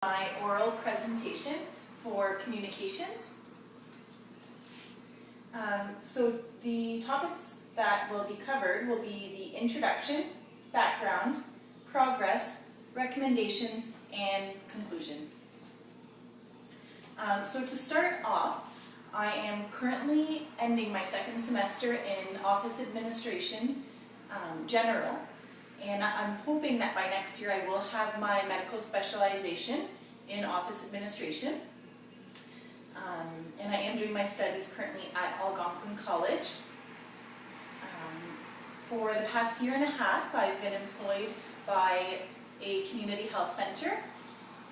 My oral presentation for communications. So the topics that will be covered will be the introduction, background, progress, recommendations, and conclusion. So to start off, I am currently ending my second semester in Office Administration General. And I'm hoping that by next year I will have my medical specialization in office administration. And I am doing my studies currently at Algonquin College. For the past year and a half, I've been employed by a community health center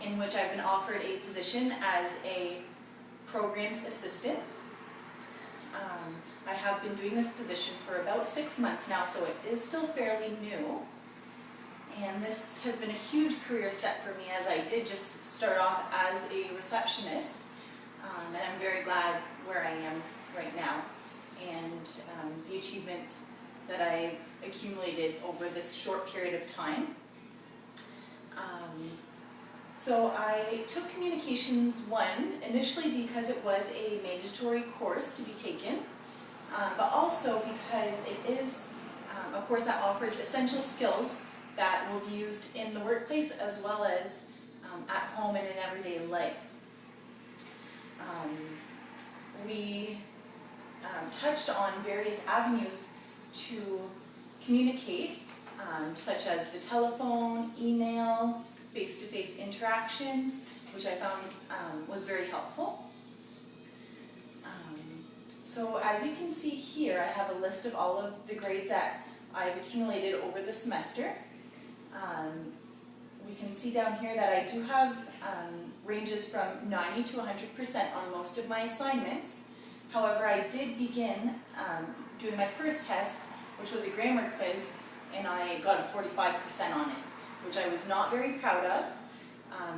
in which I've been offered a position as a programs assistant. I have been doing this position for about 6 months now, so it is still fairly new. And this has been a huge career step for me, as I did just start off as a receptionist. And I'm very glad where I am right now and the achievements that I've accumulated over this short period of time. So I took Communications 1 initially because it was a mandatory course to be taken, but also because it is a course that offers essential skills that will be used in the workplace as well as at home and in everyday life. We touched on various avenues to communicate, such as the telephone, email, face-to-face interactions, which I found was very helpful. So as you can see here, I have a list of all of the grades that I've accumulated over the semester. We can see down here that I do have ranges from 90 to 100% on most of my assignments. However, I did begin doing my first test, which was a grammar quiz, and I got a 45% on it, which I was not very proud of,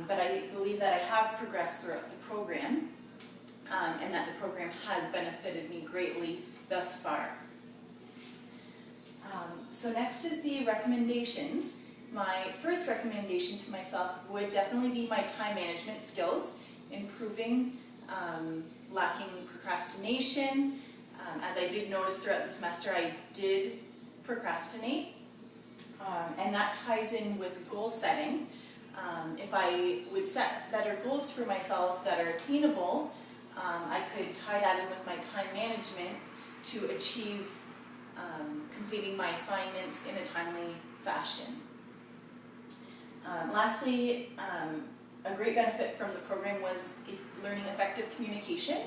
but I believe that I have progressed throughout the program, and that the program has benefited me greatly thus far. So next is the recommendations. My first recommendation to myself would definitely be my time management skills, improving, lacking procrastination. As I did notice throughout the semester, I did procrastinate, and that ties in with goal setting. If I would set better goals for myself that are attainable, I could tie that in with my time management to achieve completing my assignments in a timely fashion. Lastly, a great benefit from the program was learning effective communication,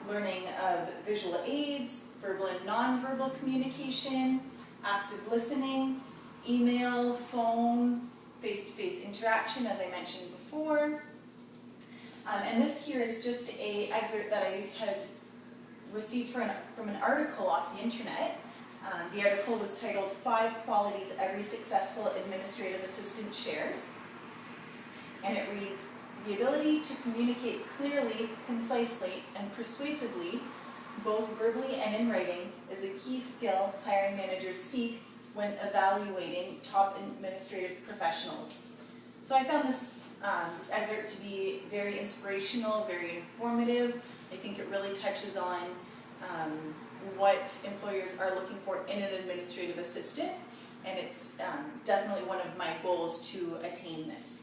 learning of visual aids, verbal and nonverbal communication, active listening, email, phone, face-to-face interaction, as I mentioned before. And this here is just an excerpt that I had received from an article off the internet. The article was titled 5 Qualities Every Successful Administrative Assistant Shares. And it reads, the ability to communicate clearly, concisely, and persuasively, both verbally and in writing, is a key skill hiring managers seek when evaluating top administrative professionals. So I found this excerpt to be very inspirational, very informative. I think it really touches on what employers are looking for in an administrative assistant, and it's definitely one of my goals to attain this.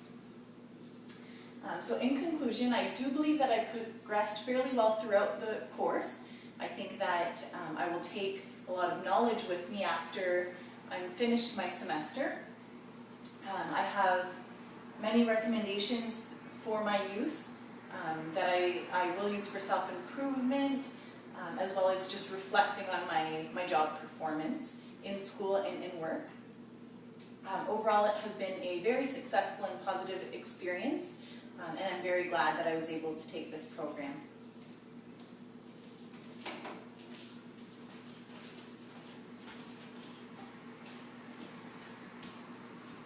So in conclusion, I do believe that I progressed fairly well throughout the course. I think that I will take a lot of knowledge with me after I'm finished my semester. I have many recommendations for my use that I will use for self-improvement, as well as just reflecting on my job performance in school and in work. Overall, it has been a very successful and positive experience, and I'm very glad that I was able to take this program.